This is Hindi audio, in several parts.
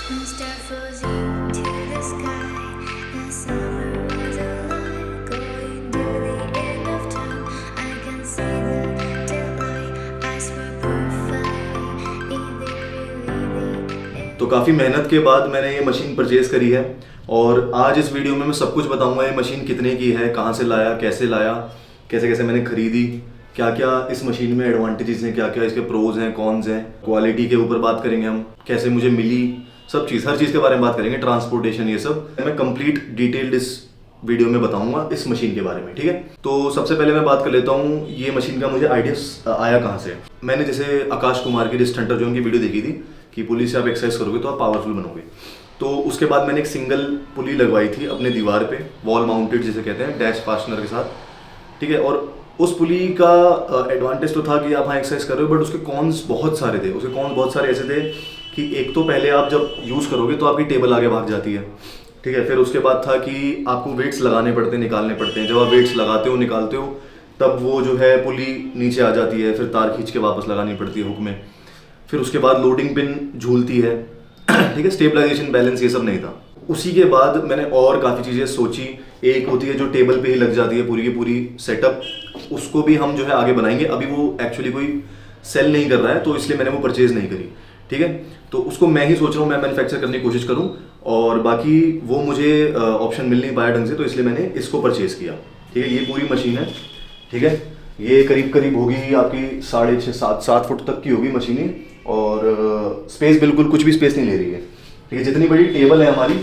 Start floating to the sky. The summer was alive, going to the end of time. I can see the daylight. I swear perfect. तो काफ़ी मेहनत के बाद मैंने ये मशीन परचेज़ करी है और आज इस वीडियो में मैं सब कुछ बताऊंगा। ये मशीन कितने की है, कहाँ से लाया, कैसे कैसे मैंने ख़रीदी, क्या क्या इस मशीन में एडवांटेजेस हैं, क्या क्या इसके प्रोज हैं, कॉन्स हैं, क्वालिटी के ऊपर बात करेंगे हम, कैसे मुझे मिली, सब चीज़, हर चीज़ के बारे में बात करेंगे, ट्रांसपोर्टेशन, ये सब मैं कंप्लीट डिटेल्ड इस वीडियो में बताऊंगा इस मशीन के बारे में। ठीक है, तो सबसे पहले मैं बात कर लेता हूँ ये मशीन का मुझे आइडिया आया कहाँ से। मैंने जैसे आकाश कुमार की रिस्ट हंटर जो उनकी वीडियो देखी थी कि पुली से आप एक्सरसाइज करोगे तो आप पावरफुल बनोगे, तो उसके बाद मैंने एक सिंगल पुली लगवाई थी अपने दीवार पे, वॉल माउंटेड जिसे कहते हैं, डैश फास्टनर के साथ। ठीक है, और उस पुली का एडवांटेज तो था कि आप हाँ एक्सरसाइज कर रहे हो, बट उसके कॉन्स बहुत सारे थे। उसके कॉन्स बहुत सारे ऐसे थे कि एक तो पहले आप जब यूज़ करोगे तो आपकी टेबल आगे भाग जाती है। ठीक है, फिर उसके बाद था कि आपको वेट्स लगाने पड़ते हैं, निकालने पड़ते हैं। जब आप वेट्स लगाते हो, निकालते हो, तब वो जो है पुली नीचे आ जाती है, फिर तार खींच के वापस लगानी पड़ती है हुक में। फिर उसके बाद लोडिंग पिन झूलती है। ठीक है, स्टेबलाइजेशन, बैलेंस, ये सब नहीं था। उसी के बाद मैंने और काफ़ी चीज़ें सोची। एक होती है जो टेबल पे ही लग जाती है पूरी की पूरी सेटअप, उसको भी हम जो है आगे बनाएंगे। अभी वो एक्चुअली कोई सेल नहीं कर रहा है, तो इसलिए मैंने वो परचेज़ नहीं करी। ठीक है, तो उसको मैं ही सोच रहा हूँ मैं मैन्युफैक्चर करने की कोशिश करूँ, और बाकी वो मुझे ऑप्शन मिल नहीं पाया ढंग से, तो इसलिए मैंने इसको परचेज़ किया। ठीक है, ये पूरी मशीन है। ठीक है, ये करीब होगी आपकी 6.5-7 फुट तक की होगी मशीनें, और स्पेस बिल्कुल कुछ भी स्पेस नहीं ले रही है। ठीक है, जितनी बड़ी टेबल है हमारी,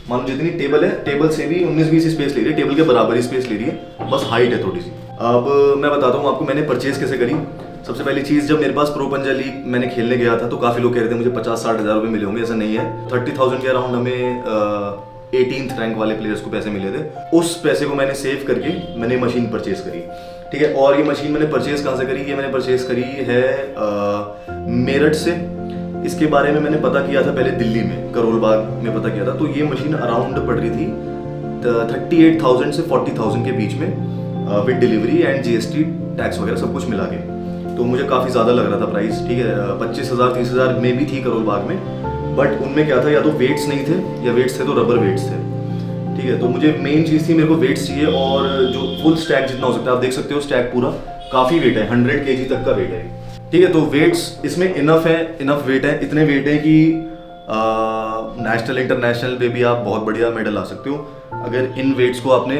मान लो जितनी टेबल है, टेबल से भी 19-20 स्पेस ले रही है, टेबल के बराबर ही स्पेस ले रही है, बस हाइट है थोड़ी सी। अब मैं बताता हूँ आपको मैंने परचेज़ कैसे करी। सबसे पहली चीज़, जब मेरे पास प्रो पंजा लीग मैंने खेलने गया था तो काफ़ी लोग कह रहे थे मुझे 50-60 हज़ार रुपये मिले होंगे। ऐसा नहीं है, 30,000 के अराउंड हमें 18th रैंक वाले प्लेयर्स को पैसे मिले थे। उस पैसे को मैंने सेव करके मैंने मशीन परचेज़ करी। ठीक है, और ये मशीन मैंने परचेज़ कहाँ से करी? ये मैंने परचेज़ करी है मेरठ से। इसके बारे में मैंने पता किया था पहले दिल्ली में, करोल बाग में पता किया था। तो ये मशीन अराउंड पड़ रही थी 38,000 से 40,000 के बीच में, with delivery and GST tax वगैरह सब कुछ मिला के। तो मुझे काफ़ी ज़्यादा लग रहा था प्राइस। ठीक है, 25,000-30,000 में भी थी करोल बाग में, बट उनमें क्या था, या तो वेट्स नहीं थे, या वेट्स थे तो रबर वेट्स थे। ठीक है, तो मुझे मेन चीज़ थी, मेरे को वेट्स चाहिए, और जो फुल स्टैक जितना हो सकता है, आप देख सकते हो स्टैक पूरा काफ़ी वेट है, 100 kg तक का वेट है। ठीक है, तो वेट्स इसमें इनफ वेट है, इतने वेट है कि नेशनल इंटरनेशनल पे भी आप बहुत बढ़िया मेडल ला सकते हो अगर इन वेट्स को आपने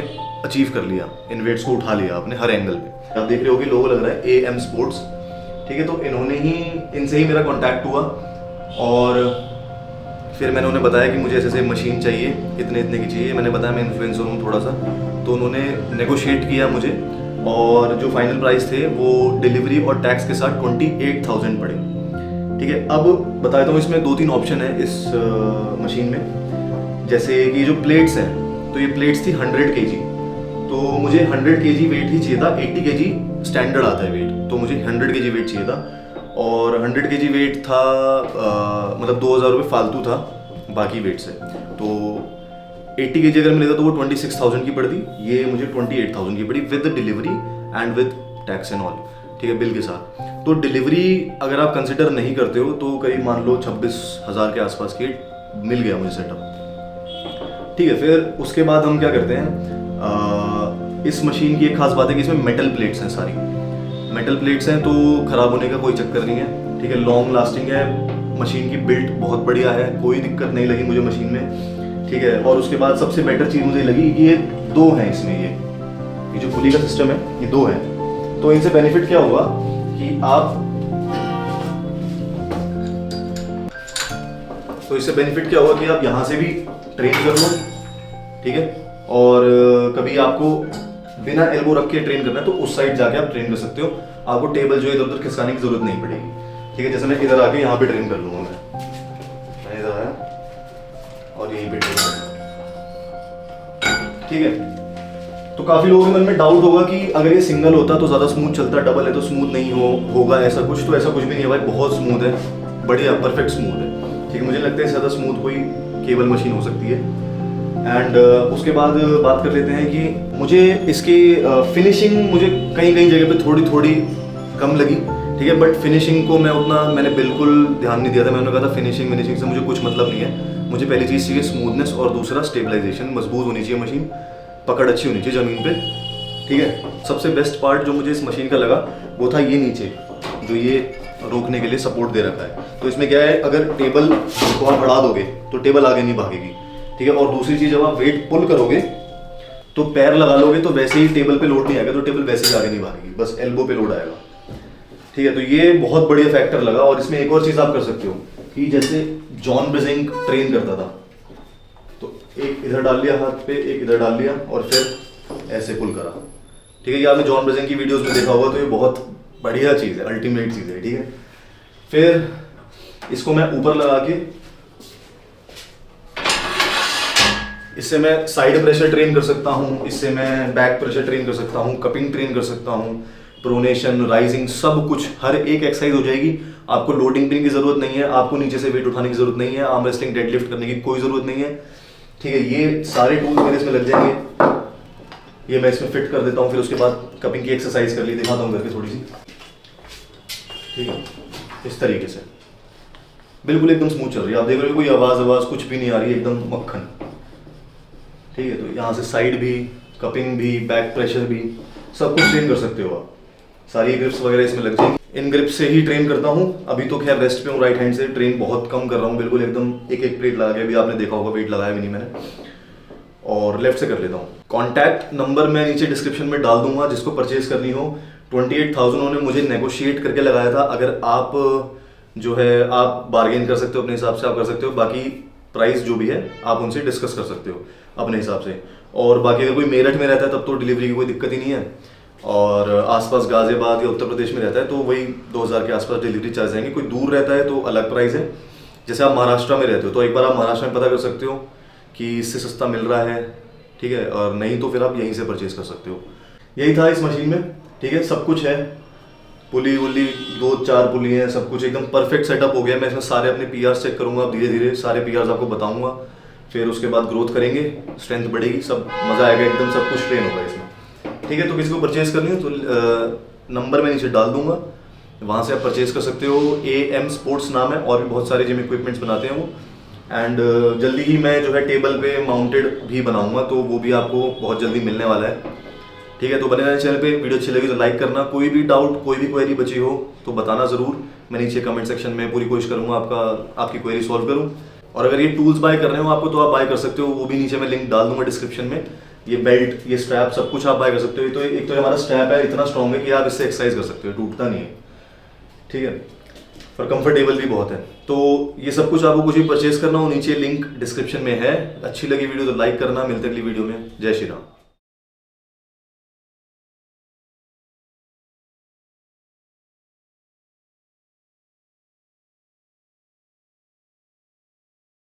अचीव कर लिया, इन वेट्स को उठा लिया आपने हर एंगल पे। आप देख रहे हो कि लोगो लग रहा है AM स्पोर्ट्स। ठीक है, तो इनसे ही मेरा कॉन्टैक्ट हुआ, और फिर मैंने उन्हें बताया कि मुझे ऐसे मशीन चाहिए, इतने की चाहिए। मैंने बताया मैं इन्फ्लुएंसर हूँ थोड़ा सा, तो उन्होंने नेगोशिएट किया मुझे, और जो फाइनल प्राइस थे वो डिलीवरी और टैक्स के साथ 28,000 पड़े। ठीक है, अब बता देता हूँ, इसमें 2-3 ऑप्शन है इस मशीन में। जैसे कि जो प्लेट्स हैं, तो ये प्लेट्स थी 100 kg, तो मुझे 100 kg वेट ही चाहिए था। 80 kg स्टैंडर्ड आता है वेट, तो मुझे 100 kg वेट चाहिए था, और 100 kg वेट था मतलब 2,000 रुपये फालतू था बाकी वेट से। तो 80 kg अगर मिलेगा तो वो 26,000 की पड़ती, ये मुझे 28,000 की पड़ी with delivery and with tax and all. ठीक है, बिल के साथ। तो डिलीवरी अगर आप कंसिडर नहीं करते हो तो करीब मान लो 26,000 के आसपास की मिल गया मुझे सेटअप। ठीक है, फिर उसके बाद हम क्या करते हैं, इस मशीन की एक खास बात है कि इसमें मेटल प्लेट्स हैं, सारी मेटल प्लेट्स हैं, तो ख़राब होने का कोई चक्कर नहीं है। ठीक है, लॉन्ग लास्टिंग है, मशीन की बिल्ट बहुत बढ़िया है, कोई दिक्कत नहीं लगी मुझे मशीन में। ठीक है, और उसके बाद सबसे बेटर चीज़ मुझे लगी कि ये 2 हैं इसमें, ये जो पुली का सिस्टम है ये 2 है। तो इनसे बेनिफिट क्या हुआ कि आप यहाँ से भी ट्रेन कर लो। ठीक है, और कभी आपको बिना एल्बो रख के ट्रेन करना है तो उस साइड जाके आप ट्रेन कर सकते हो, आपको टेबल जो इधर उधर खिसकाने की जरूरत नहीं पड़ेगी। ठीक है, जैसे मैं इधर आके यहाँ पे ट्रेन कर लूँगा, मैं इधर आया और यहीं पे ट्रेन कर। ठीक है, तो काफ़ी लोगों के मन में डाउट होगा कि अगर ये सिंगल होता तो ज़्यादा स्मूथ चलता, डबल है तो स्मूथ नहीं होगा ऐसा कुछ। तो ऐसा कुछ भी नहीं है भाई, बहुत स्मूथ है, बढ़िया परफेक्ट स्मूथ है। ठीक है, मुझे लगता है ज़्यादा स्मूथ कोई केबल मशीन हो सकती है। एंड उसके बाद बात कर लेते हैं कि मुझे इसकी फिनिशिंग मुझे कहीं जगह पे थोड़ी कम लगी। ठीक है। बट फिनिशिंग को मैंने बिल्कुल ध्यान नहीं दिया था। मैंने कहा था फिनिशिंग से मुझे कुछ मतलब नहीं है, मुझे पहली चीज़ चाहिए स्मूथनेस और दूसरा स्टेबलाइजेशन, मजबूत होनी चाहिए मशीन, पकड़ अच्छी होनी चाहिए ज़मीन पे। ठीक है। सबसे बेस्ट पार्ट जो मुझे इस मशीन का लगा वो था ये नीचे जो ये रोकने के लिए सपोर्ट दे रखा है। तो इसमें क्या है, अगर टेबल को आप बढ़ा दोगे तो टेबल आगे नहीं भागेगी। ठीक है। और दूसरी चीज़, जब आप वेट पुल करोगे तो पैर लगा लोगे तो वैसे ही टेबल पे लोड नहीं आएगा, तो टेबल वैसे ही आगे नहीं भागेगी, बस एल्बो पे लोड आएगा। ठीक है। तो ये बहुत बढ़िया फैक्टर लगा। और इसमें एक और चीज़ आप कर सकते हो कि जैसे जॉन ब्रेजिंग ट्रेन करता था, तो एक इधर डाल लिया हाथ पे, एक इधर डाल लिया और फिर ऐसे पुल करा। ठीक है। ये आपने जॉन ब्रेजिंग की वीडियोस में देखा होगा, तो ये बहुत बढ़िया चीज़ है, अल्टीमेट चीज़ है। ठीक है। फिर इसको मैं ऊपर लगा के इससे मैं साइड प्रेशर ट्रेन कर सकता हूँ, इससे मैं बैक प्रेशर ट्रेन कर सकता हूँ, कपिंग ट्रेन कर सकता हूँ, प्रोनेशन, राइजिंग, सब कुछ, हर एक एक्सरसाइज हो जाएगी। आपको लोडिंग पिन की जरूरत नहीं है, आपको नीचे से वेट उठाने की जरूरत नहीं है, आर्म रेस्लिंग, डेडलिफ्ट करने की कोई जरूरत नहीं है। ठीक है। ये सारे टूल्स मेरे इसमें लग जाएंगे। ये मैं इसमें फिट कर देता हूँ, फिर उसके बाद कपिंग की एक्सरसाइज कर ली, दिखाता हूँ करके थोड़ी सी। ठीक है। इस तरीके से बिल्कुल एकदम स्मूथ चल रही है। आप देख रहे हो कोई आवाज़ कुछ भी नहीं आ रही है, एकदम मक्खन। ठीक है। तो यहाँ से साइड भी, कपिंग भी, बैक प्रेशर भी, सब कुछ ट्रेन कर सकते हो आप। सारी ग्रिप्स वगैरह इसमें लग जाएंगी। इन ग्रिप्स से ही ट्रेन करता हूँ। अभी तो खैर रेस्ट पे हूँ, राइट हैंड से ट्रेन बहुत कम कर रहा हूँ, बिल्कुल एकदम एक प्लेट लगा के। अभी आपने देखा होगा वेट लगाया भी नहीं मैंने, और लेफ्ट से कर लेता हूँ। कॉन्टैक्ट नंबर मैं नीचे डिस्क्रिप्शन में डाल दूंगा, जिसको परचेज करनी हो। 28,000 उन्होंने मुझे नेगोशिएट करके लगाया था। अगर आप जो है आप बार्गेन कर सकते हो, अपने हिसाब से आप कर सकते हो। बाकी प्राइस जो भी है आप उनसे डिस्कस कर सकते हो अपने हिसाब से। और बाकी अगर कोई मेरठ में रहता है तब तो डिलीवरी की कोई दिक्कत ही नहीं है, और आसपास गाजियाबाद या उत्तर प्रदेश में रहता है तो वही 2000 के आसपास डिलीवरी चार्ज आएंगे। कोई दूर रहता है तो अलग प्राइस है। जैसे आप महाराष्ट्र में रहते हो तो एक बार आप महाराष्ट्र में पता कर सकते हो कि इससे सस्ता मिल रहा है। ठीक है। और नहीं तो फिर आप यहीं से परचेज कर सकते हो। यही था इस मशीन में। ठीक है। सब कुछ है, पुली वुली 2-4 पुली हैं, सब कुछ एकदम परफेक्ट सेटअप हो गया। मैं इसमें सारे अपने पीआर चेक करूंगा, अब धीरे धीरे सारे पीआर आपको बताऊंगा। फिर उसके बाद ग्रोथ करेंगे, स्ट्रेंथ बढ़ेगी, सब मज़ा आएगा, एकदम सब कुछ ट्रेन होगा इसमें। ठीक है। तो किसी को परचेज करनी हो तो नंबर मैं नीचे डाल दूंगा, वहाँ से आप परचेज कर सकते हो। AM स्पोर्ट्स नाम है, और भी बहुत सारे जिम इक्विपमेंट्स बनाते हैं वो। एंड जल्दी ही मैं जो है टेबल पे माउंटेड भी बनाऊंगा, तो वो भी आपको बहुत जल्दी मिलने वाला है। ठीक है। तो बने रहना चैनल पे। वीडियो अच्छी लगी तो लाइक करना। कोई भी डाउट, कोई भी क्वेरी बची हो तो बताना ज़रूर। मैं नीचे कमेंट सेक्शन में पूरी कोशिश करूँगा आपकी क्वेरी सॉल्व करूँ। और अगर ये टूल्स बाय करने हो आपको तो आप बाय कर सकते हो, वो भी नीचे मैं लिंक डाल दूंगा डिस्क्रिप्शन में। ये बेल्ट, ये स्ट्रैप, सब कुछ आप बाय कर सकते हो। तो एक तो हमारा स्ट्रैप है, इतना स्ट्रॉन्ग है कि आप इससे एक्सरसाइज कर सकते हो, टूटता नहीं है। ठीक है। और कंफर्टेबल भी बहुत है। तो ये सब कुछ आपको कुछ भी परचेज करना हो, नीचे लिंक डिस्क्रिप्शन में है। अच्छी लगी वीडियो तो लाइक करना। मिलते अगली वीडियो में। जय श्री राम।